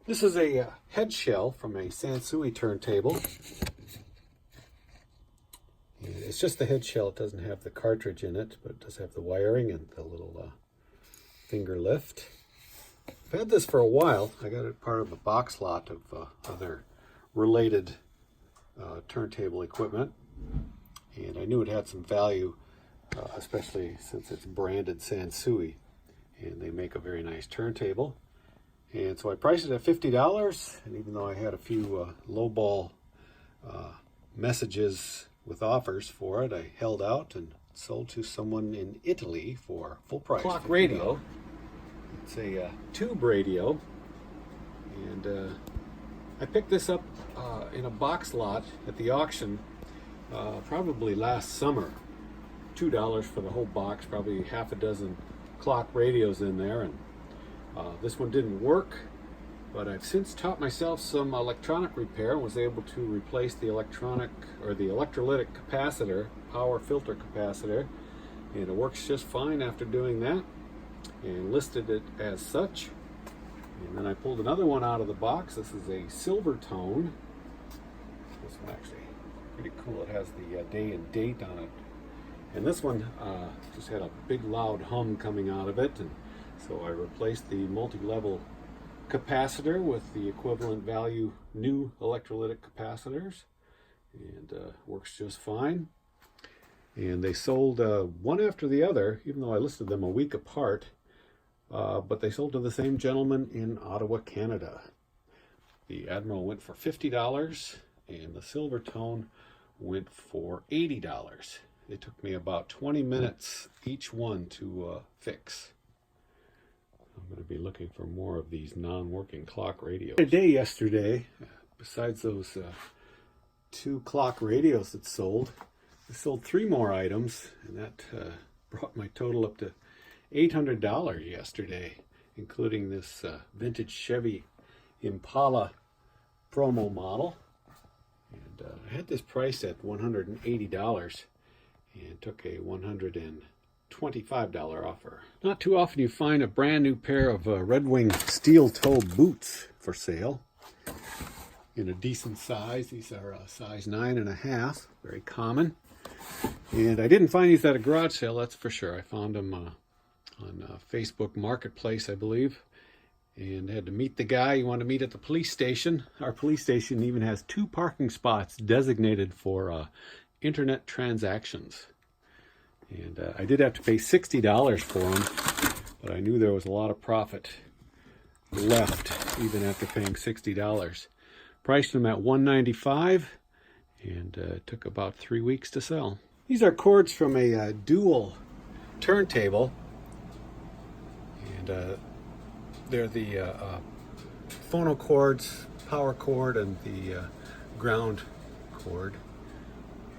This is a head shell from a Sansui turntable. And it's just the head shell. It doesn't have the cartridge in it, but it does have the wiring and the little finger lift. I've had this for a while. I got it part of a box lot of other related turntable equipment. And I knew it had some value, especially since it's branded Sansui. And they make a very nice turntable. And so I priced it at $50, and even though I had a few lowball messages with offers for it, I held out and sold to someone in Italy for full price. Clock radio. It's a tube radio, and I picked this up in a box lot at the auction probably last summer. $2 for the whole box, probably half a dozen clock radios in there, and this one didn't work, but I've since taught myself some electronic repair and was able to replace the electrolytic capacitor, power filter capacitor, and it works just fine after doing that, and listed it as such. And then I pulled another one out of the box. This is a silver tone. This one actually pretty cool. It has the day and date on it. And this one just had a big loud hum coming out of it, and so I replaced the multi-level capacitor with the equivalent value new electrolytic capacitors, and works just fine. And they sold one after the other, even though I listed them a week apart, but they sold to the same gentleman in Ottawa, Canada. The Admiral went for $50, and the silver tone went for $80. It took me about 20 minutes each one to fix. I'm going to be looking for more of these non-working clock radios. Today, yesterday, besides those 2 clock radios that sold, I sold 3 more items, and that brought my total up to $800 yesterday, including this vintage Chevy Impala promo model. And I had this priced at $180 and took a $125 offer. Not too often you find a brand new pair of Red Wing steel toe boots for sale in a decent size. These are size 9.5, very common. And I didn't find these at a garage sale, that's for sure. I found them on Facebook Marketplace, I believe, and had to meet the guy. You want to meet at the police station. Our police station even has 2 parking spots designated for internet transactions. And I did have to pay $60 for them, but I knew there was a lot of profit left even after paying $60. Priced them at $195, and it took about 3 weeks to sell. These are cords from a dual turntable, and they're the phono cords, power cord, and the ground cord.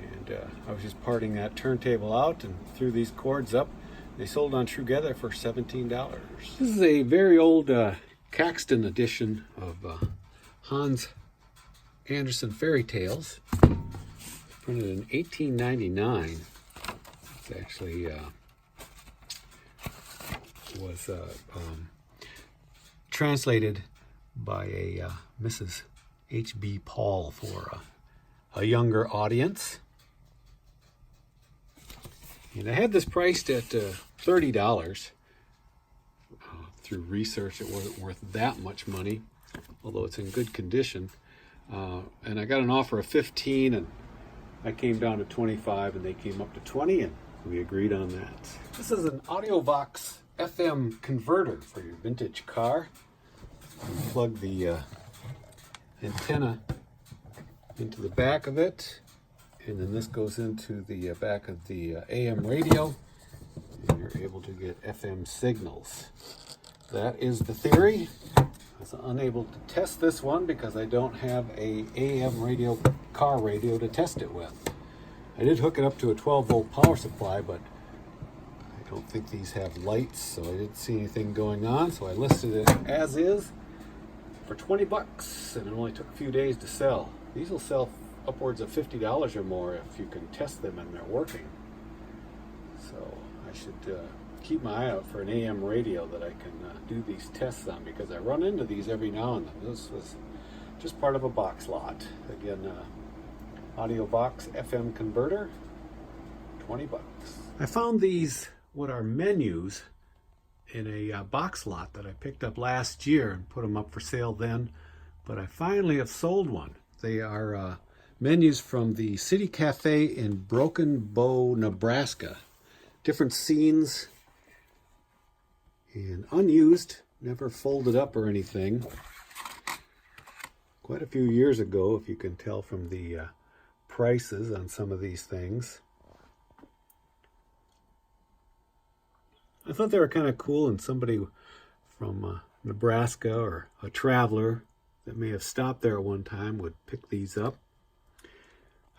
And I was just parting that turntable out and threw these cords up. They sold on Trugether for $17. This is a very old Caxton edition of Hans Andersen Fairy Tales, printed in 1899. It's actually was translated by a Mrs. H.B. Paul for a younger audience. And I had this priced at $30. Through research, it wasn't worth that much money, although it's in good condition. And I got an offer of $15, and I came down to $25, and they came up to $20, and we agreed on that. This is an AudioVox FM converter for your vintage car. You plug the antenna into the back of it, and then this goes into the back of the AM radio, and you're able to get FM signals. That is the theory. I was unable to test this one because I don't have a AM radio, car radio to test it with. I did hook it up to a 12-volt power supply, but I don't think these have lights, so I didn't see anything going on, so I listed it as is for $20, and it only took a few days to sell. These will sell upwards of $50 or more if you can test them and they're working. So I should keep my eye out for an AM radio that I can do these tests on, because I run into these every now and then. This was just part of a box lot. Again, audio box FM converter, 20 bucks. I found these, what are menus, in a box lot that I picked up last year and put them up for sale then, but I finally have sold one. They are menus from the City Cafe in Broken Bow, Nebraska. Different scenes, and unused, never folded up or anything. Quite a few years ago, if you can tell from the prices on some of these things. I thought they were kind of cool, and somebody from Nebraska or a traveler that may have stopped there at one time would pick these up.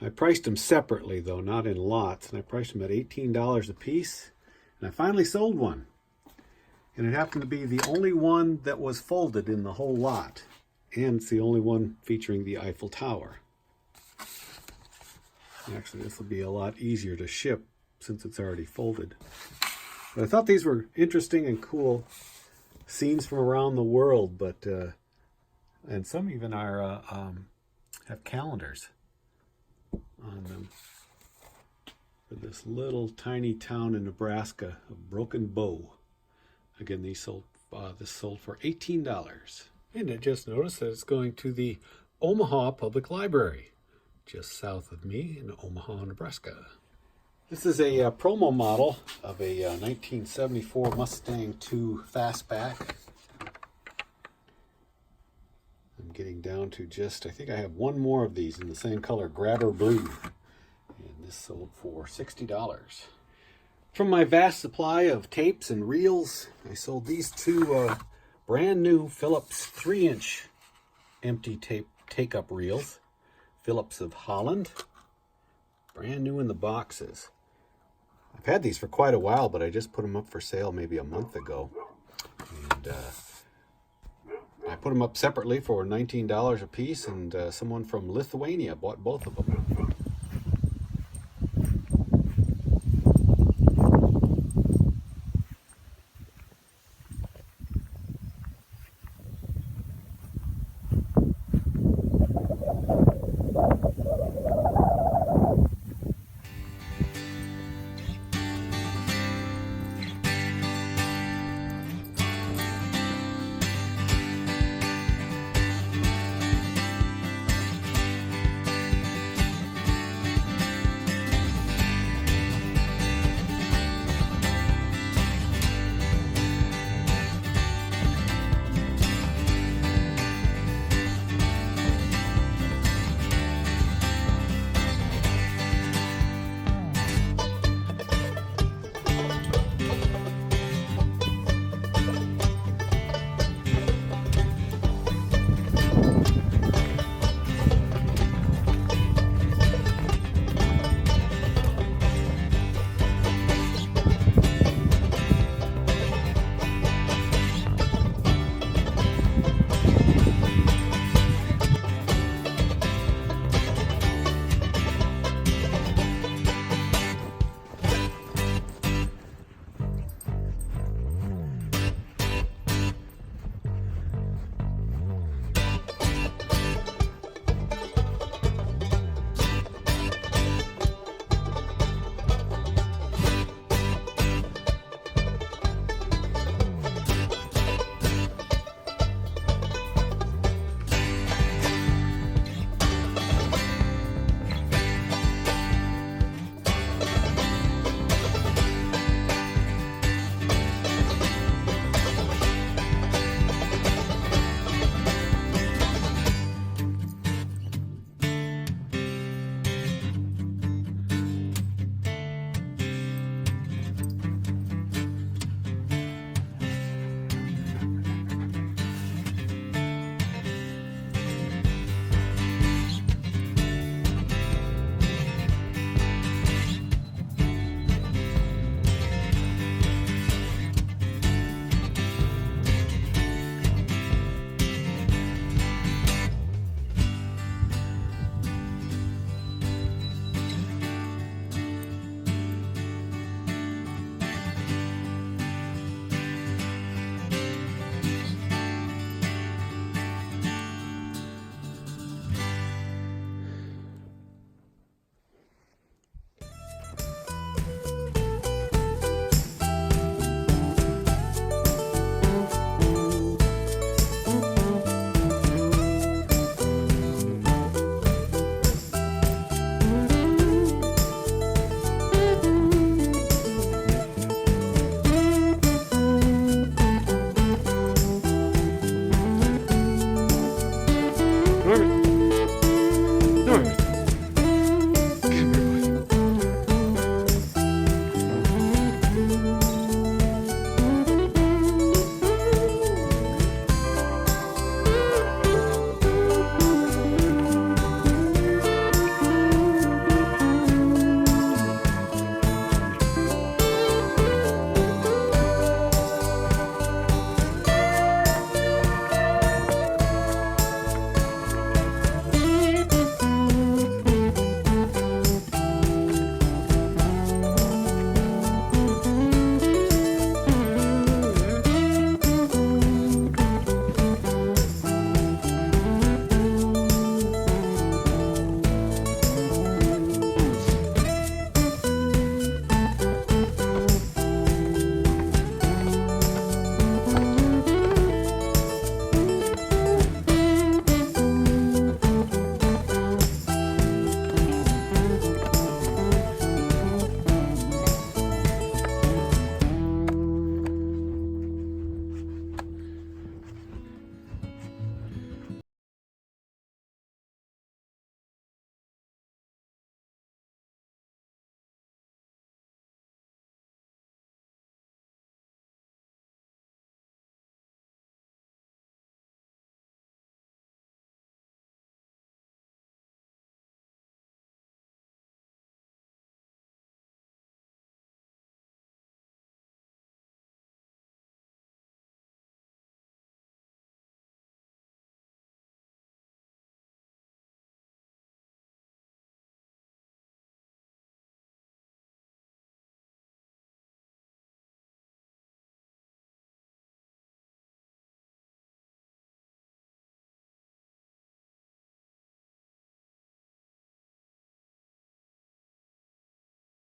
I priced them separately, though, not in lots, and I priced them at $18 a piece, and I finally sold one. And it happened to be the only one that was folded in the whole lot, and it's the only one featuring the Eiffel Tower. Actually, this will be a lot easier to ship since it's already folded. But I thought these were interesting and cool scenes from around the world, but and some even are have calendars on them. For this little tiny town in Nebraska of Broken Bow. Again, these sold. This sold for $18. And I just noticed that it's going to the Omaha Public Library, just south of me in Omaha, Nebraska. This is a promo model of a 1974 Mustang II Fastback. I'm getting down to just, I think I have one more of these in the same color, Grabber Blue. And this sold for $60. From my vast supply of tapes and reels, I sold these two brand new Philips 3-inch empty tape take-up reels. Philips of Holland. Brand new in the boxes. I've had these for quite a while, but I just put them up for sale maybe a month ago. And I put them up separately for $19 a piece, and someone from Lithuania bought both of them.